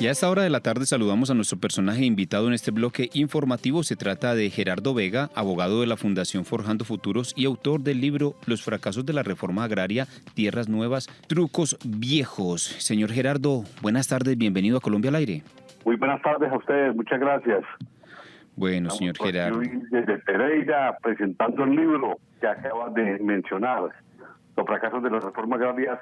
Y a esta hora de la tarde saludamos a nuestro personaje invitado en este bloque informativo. Se trata de Gerardo Vega, abogado de la Fundación Forjando Futuros y autor del libro Los fracasos de la reforma agraria, tierras nuevas, trucos viejos. Señor Gerardo, buenas tardes, bienvenido a Colombia al Aire. Muy buenas tardes a ustedes, muchas gracias. Bueno, señor Gerardo. Estoy desde Pereira presentando el libro que acabas de mencionar, Los fracasos de la reforma agraria,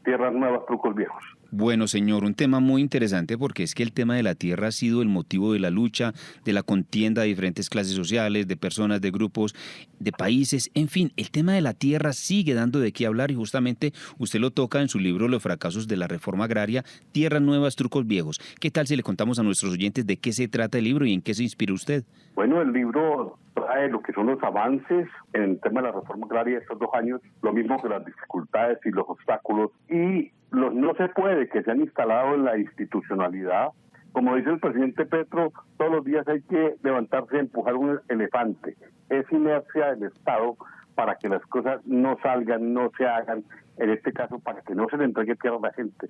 tierras nuevas, trucos viejos. Bueno, señor, un tema muy interesante porque es que el tema de la tierra ha sido el motivo de la lucha, de la contienda de diferentes clases sociales, de personas, de grupos, de países, en fin, el tema de la tierra sigue dando de qué hablar y justamente usted lo toca en su libro Los fracasos de la reforma agraria, tierras nuevas, trucos viejos. ¿Qué tal si le contamos a nuestros oyentes de qué se trata el libro y en qué se inspiró usted? Bueno, el libro trae lo que son los avances en el tema de la reforma agraria de estos 2 años, lo mismo que las dificultades y los obstáculos y los no se puede que se han instalado en la institucionalidad. Como dice el presidente Petro, todos los días hay que levantarse y empujar un elefante. Es inercia del Estado para que las cosas no salgan, no se hagan, en este caso para que no se le entregue tierra a la gente,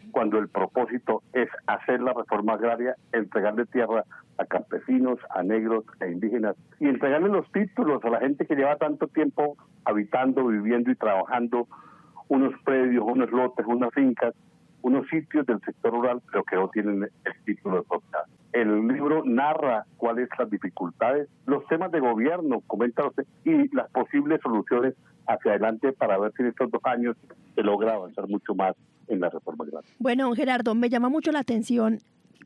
cuando el propósito es hacer la reforma agraria, entregarle tierra a campesinos, a negros, a indígenas, y entregarle los títulos a la gente que lleva tanto tiempo habitando, viviendo y trabajando unos predios, unos lotes, unas fincas, unos sitios del sector rural, pero que no tienen el título de propiedad. El libro narra cuáles son las dificultades, los temas de gobierno, comenta usted, y las posibles soluciones hacia adelante para ver si en estos 2 años se logra avanzar mucho más en la reforma agraria. Bueno, Gerardo, me llama mucho la atención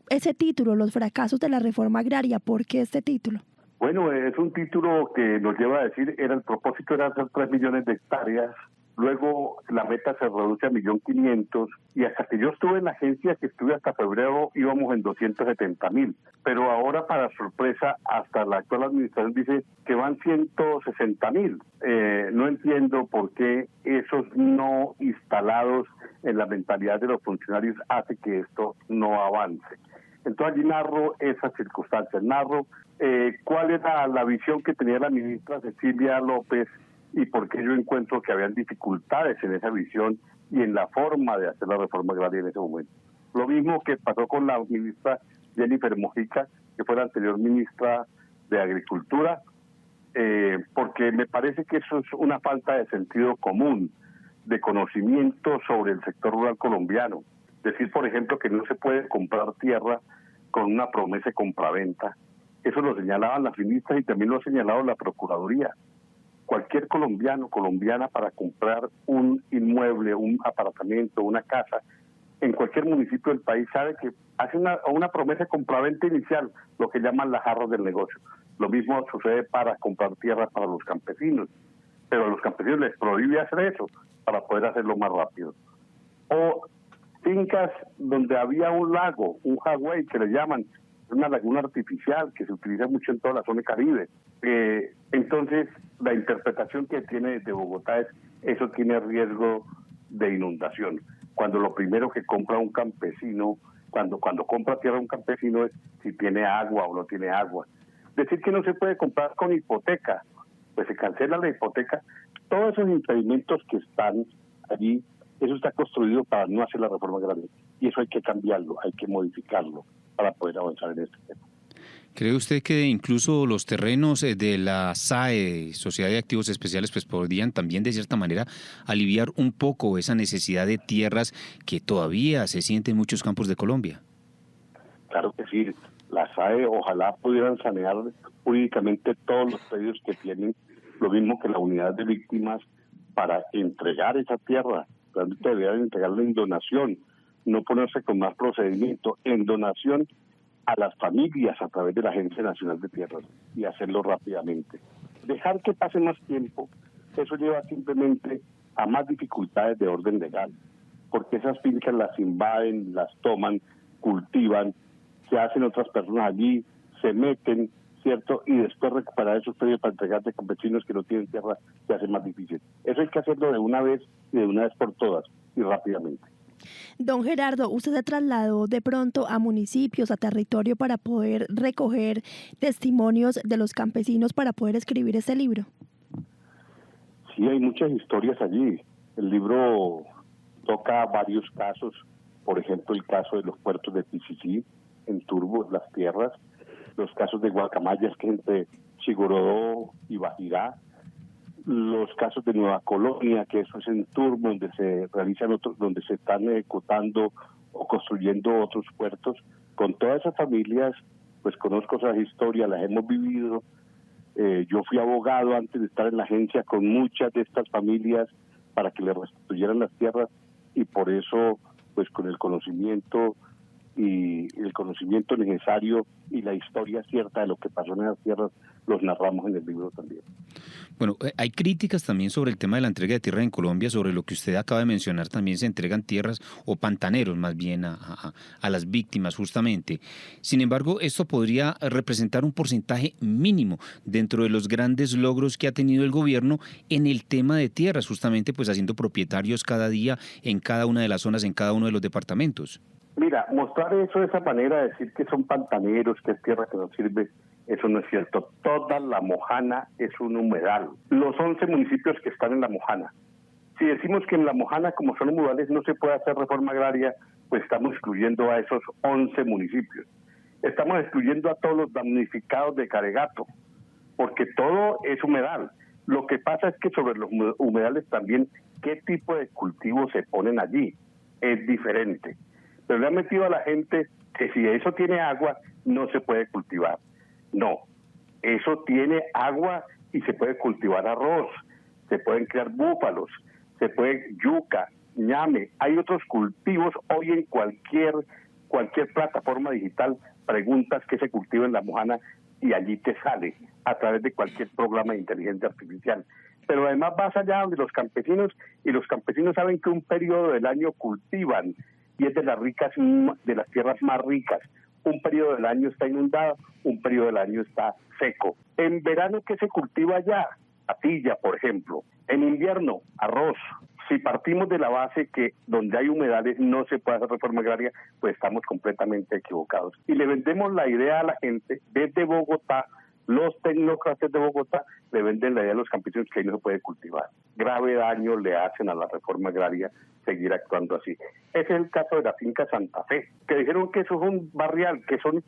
ese título, Los fracasos de la reforma agraria. ¿Por qué este título? Bueno, es un título que nos lleva a decir, el propósito era hacer 3 millones de hectáreas. Luego la meta se reduce a 1.500.000 y hasta que yo estuve en la agencia, que estuve hasta febrero, íbamos en 270.000. Pero ahora, para sorpresa, hasta la actual administración dice que van 160.000. No entiendo por qué esos no instalados en la mentalidad de los funcionarios hace que esto no avance. Entonces allí narro esas circunstancias, narro cuál era la visión que tenía la ministra Cecilia López y por qué yo encuentro que habían dificultades en esa visión y en la forma de hacer la reforma agraria en ese momento. Lo mismo que pasó con la ministra Jennifer Mojica, que fue la anterior ministra de Agricultura, porque me parece que eso es una falta de sentido común, de conocimiento sobre el sector rural colombiano. Decir, por ejemplo, que no se puede comprar tierra con una promesa de compraventa. Eso lo señalaban las ministras y también lo ha señalado la Procuraduría. Cualquier colombiana para comprar un inmueble, un apartamento, una casa, en cualquier municipio del país sabe que hace una promesa de compraventa inicial, lo que llaman las arras del negocio. Lo mismo sucede para comprar tierra para los campesinos, pero a los campesinos les prohíbe hacer eso para poder hacerlo más rápido. O fincas donde había un lago, un jagüey que le llaman, una laguna artificial que se utiliza mucho en toda la zona Caribe. Entonces, la interpretación que tiene de Bogotá es, eso tiene riesgo de inundación. Cuando lo primero que compra un campesino, cuando compra tierra un campesino es si tiene agua o no tiene agua. Decir que no se puede comprar con hipoteca, pues se cancela la hipoteca. Todos esos impedimentos que están allí, eso está construido para no hacer la reforma agraria. Y eso hay que cambiarlo, hay que modificarlo para poder avanzar en este tema. ¿Cree usted que incluso los terrenos de la SAE, Sociedad de Activos Especiales, pues podrían también de cierta manera aliviar un poco esa necesidad de tierras que todavía se siente en muchos campos de Colombia? Claro que sí, la SAE ojalá pudieran sanear jurídicamente todos los predios que tienen, lo mismo que la unidad de víctimas, para entregar esa tierra. Realmente deberían entregarla en donación, no ponerse con más procedimiento, en donación a las familias a través de la Agencia Nacional de Tierras y hacerlo rápidamente. Dejar que pase más tiempo, eso lleva simplemente a más dificultades de orden legal, porque esas fincas las invaden, las toman, cultivan, se hacen otras personas allí, se meten, ¿cierto? Y después recuperar esos predios para entregar de campesinos que no tienen tierra se hace más difícil. Eso hay que hacerlo de una vez y de una vez por todas y rápidamente. Don Gerardo, ¿usted se trasladó de pronto a municipios, a territorio para poder recoger testimonios de los campesinos para poder escribir este libro? Sí, hay muchas historias allí. El libro toca varios casos por ejemplo el caso de los puertos de Pichichi, en Turbo, Las Tierras, los casos de Guacamayas, que es entre Chigorodó y Bajirá, los casos de Nueva Colonia, que eso es en Turbo, donde se realizan otros, donde se están ejecutando o construyendo otros puertos. Con todas esas familias, pues conozco esas historias, las hemos vivido. Yo fui abogado antes de estar en la agencia con muchas de estas familias para que les restituyeran las tierras, y por eso, pues con el conocimiento necesario y la historia cierta de lo que pasó en esas tierras, los narramos en el libro también. Bueno, hay críticas también sobre el tema de la entrega de tierra en Colombia, sobre lo que usted acaba de mencionar. También se entregan tierras o pantaneros más bien a las víctimas justamente. Sin embargo, esto podría representar un porcentaje mínimo dentro de los grandes logros que ha tenido el gobierno en el tema de tierras, justamente pues haciendo propietarios cada día en cada una de las zonas, en cada uno de los departamentos. Mira, mostrar eso de esa manera, decir que son pantaneros, que es tierra que no sirve, eso no es cierto. Toda La Mojana es un humedal. Los 11 municipios que están en La Mojana. Si decimos que en La Mojana, como son humedales, no se puede hacer reforma agraria, pues estamos excluyendo a esos 11 municipios. Estamos excluyendo a todos los damnificados de Caregato, porque todo es humedal. Lo que pasa es que sobre los humedales también, ¿qué tipo de cultivos se ponen allí? Es diferente. Pero le han metido a la gente que si eso tiene agua, no se puede cultivar. No, eso tiene agua y se puede cultivar arroz, se pueden criar búfalos, se puede yuca, ñame. Hay otros cultivos. Hoy en cualquier plataforma digital preguntas qué se cultiva en La Mojana y allí te sale a través de cualquier programa de inteligencia artificial. Pero además vas allá donde los campesinos, y los campesinos saben que un periodo del año cultivan, y es de las tierras más ricas. Un periodo del año está inundado, un periodo del año está seco. En verano, ¿qué se cultiva allá? Patilla, por ejemplo. En invierno, arroz. Si partimos de la base que donde hay humedales no se puede hacer reforma agraria, pues estamos completamente equivocados. Y le vendemos la idea a la gente desde Bogotá. Los tecnócratas de Bogotá le venden la idea a los campesinos que ahí no se puede cultivar. Grave daño le hacen a la reforma agraria seguir actuando así. Ese es el caso de la finca Santa Fe, que dijeron que eso es un barrial, que son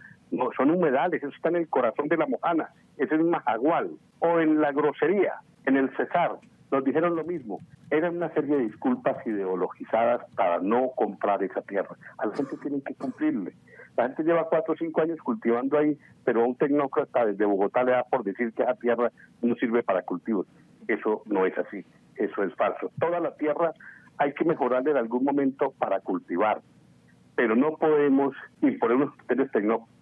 humedales, eso está en el corazón de La Mojana, ese es un Majagual. O en La Grosería, en el Cesar, nos dijeron lo mismo. Eran una serie de disculpas ideologizadas para no comprar esa tierra. A la gente tienen que cumplirle. La gente lleva 4 o 5 años cultivando ahí, pero a un tecnócrata desde Bogotá le da por decir que esa tierra no sirve para cultivos. Eso no es así, eso es falso. Toda la tierra hay que mejorarla en algún momento para cultivar, pero no podemos imponer unos criterios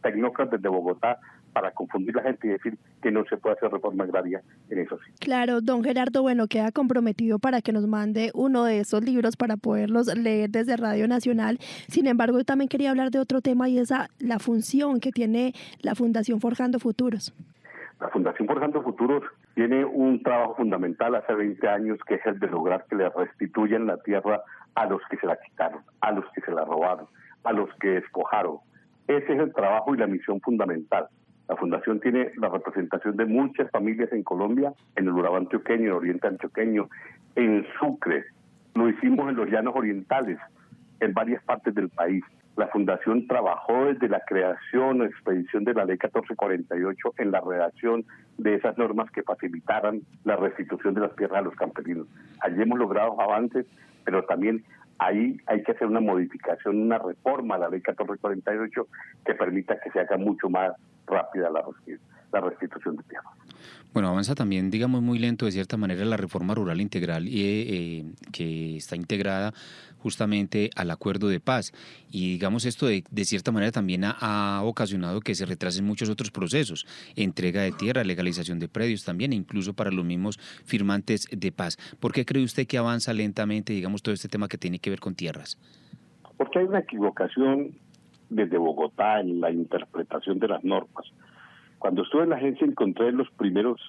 tecnócratas de Bogotá para confundir a la gente y decir que no se puede hacer reforma agraria en eso sí. Claro, don Gerardo, bueno, queda comprometido para que nos mande uno de esos libros para poderlos leer desde Radio Nacional. Sin embargo, yo también quería hablar de otro tema, y es la función que tiene la Fundación Forjando Futuros. La Fundación Forjando Futuros tiene un trabajo fundamental hace 20 años, que es el de lograr que le restituyan la tierra a los que se la quitaron, a los que se la robaron, a los que despojaron. Ese es el trabajo y la misión fundamental. La Fundación tiene la representación de muchas familias en Colombia, en el Urabá antioqueño, en el Oriente antioqueño, en Sucre. Lo hicimos en los Llanos Orientales, en varias partes del país. La Fundación trabajó desde la creación o expedición de la Ley 1448 en la redacción de esas normas que facilitaran la restitución de las tierras a los campesinos. Allí hemos logrado avances, pero también ahí hay que hacer una modificación, una reforma a la Ley 1448 que permita que se haga mucho más rápida la restitución de tierras. Bueno, avanza también, digamos, muy lento de cierta manera la reforma rural integral que está integrada justamente al acuerdo de paz. Y digamos esto de cierta manera también ha ocasionado que se retrasen muchos otros procesos, entrega de tierra, legalización de predios también, e incluso para los mismos firmantes de paz. ¿Por qué cree usted que avanza lentamente, digamos, todo este tema que tiene que ver con tierras? Porque hay una equivocación desde Bogotá en la interpretación de las normas. Cuando estuve en la agencia, encontré en los primeros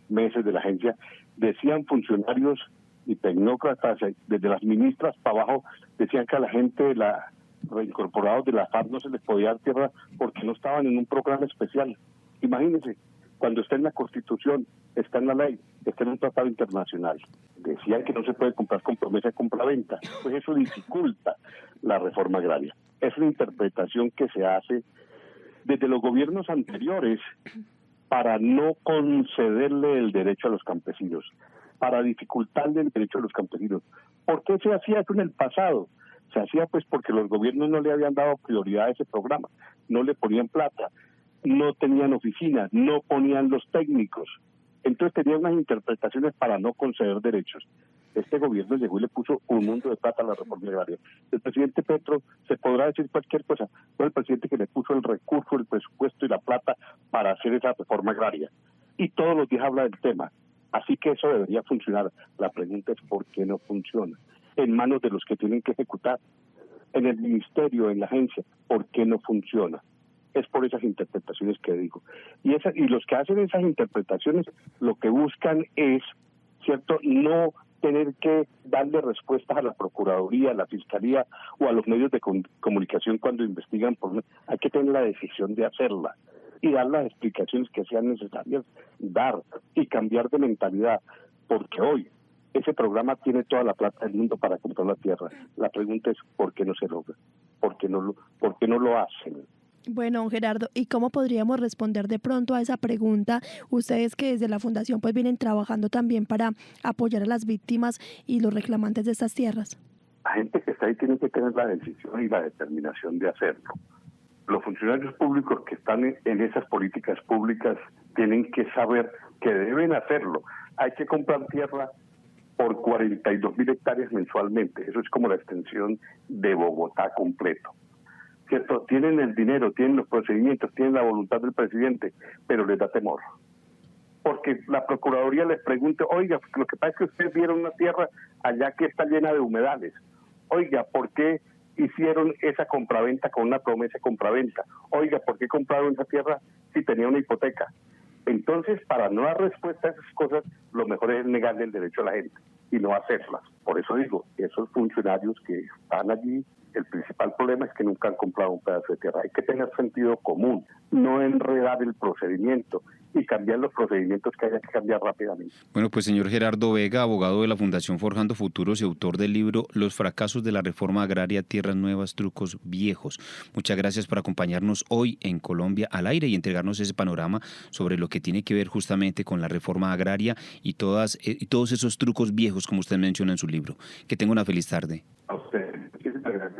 meses de la agencia, decían funcionarios y tecnócratas, desde las ministras para abajo, decían que a la gente de la reincorporados de la FARC no se les podía dar tierra porque no estaban en un programa especial. Imagínense, cuando está en la Constitución, está en la ley, está en un tratado internacional. Decían que no se puede comprar con promesa de compraventa, pues eso dificulta la reforma agraria. Es una interpretación que se hace desde los gobiernos anteriores para no concederle el derecho a los campesinos, para dificultarle el derecho a los campesinos. ¿Por qué se hacía eso en el pasado? Se hacía pues porque los gobiernos no le habían dado prioridad a ese programa, no le ponían plata, no tenían oficinas, no ponían los técnicos. Entonces tenían unas interpretaciones para no conceder derechos. Este gobierno llegó y le puso un mundo de plata a la reforma agraria. El presidente Petro se podrá decir cualquier cosa, fue el presidente que le puso el recurso, el presupuesto y la plata para hacer esa reforma agraria. Y todos los días habla del tema. Así que eso debería funcionar. La pregunta es ¿por qué no funciona? En manos de los que tienen que ejecutar. En el ministerio, en la agencia, ¿por qué no funciona? Es por esas interpretaciones que digo. Y los que hacen esas interpretaciones lo que buscan es, ¿cierto?, no tener que darle respuestas a la Procuraduría, a la Fiscalía o a los medios de comunicación cuando investigan. Hay que tener la decisión de hacerla y dar las explicaciones que sean necesarias dar y cambiar de mentalidad, porque hoy ese programa tiene toda la plata del mundo para comprar la tierra. La pregunta es ¿por qué no se logra? ¿Por qué no lo hacen? Bueno, don Gerardo, ¿y cómo podríamos responder de pronto a esa pregunta? Ustedes que desde la Fundación pues vienen trabajando también para apoyar a las víctimas y los reclamantes de estas tierras. La gente que está ahí tiene que tener la decisión y la determinación de hacerlo. Los funcionarios públicos que están en esas políticas públicas tienen que saber que deben hacerlo. Hay que comprar tierra por 42.000 hectáreas mensualmente. Eso es como la extensión de Bogotá completo. ¿Cierto? Tienen el dinero, tienen los procedimientos, tienen la voluntad del presidente, pero les da temor. Porque la Procuraduría les pregunta, oiga, lo que pasa es que ustedes vieron una tierra allá que está llena de humedales. Oiga, ¿por qué hicieron esa compraventa con una promesa de compraventa? Oiga, ¿por qué compraron esa tierra si tenía una hipoteca? Entonces, para no dar respuesta a esas cosas, lo mejor es negarle el derecho a la gente y no hacerlas. Por eso digo, esos funcionarios que están allí, el principal problema es que nunca han comprado un pedazo de tierra. Hay que tener sentido común, no enredar el procedimiento y cambiar los procedimientos que haya que cambiar rápidamente. Bueno, pues señor Gerardo Vega, abogado de la Fundación Forjando Futuros y autor del libro Los fracasos de la reforma agraria, tierras nuevas, trucos viejos. Muchas gracias por acompañarnos hoy en Colombia al aire y entregarnos ese panorama sobre lo que tiene que ver justamente con la reforma agraria y todos esos trucos viejos como usted menciona en su libro. Que tenga una feliz tarde. A usted.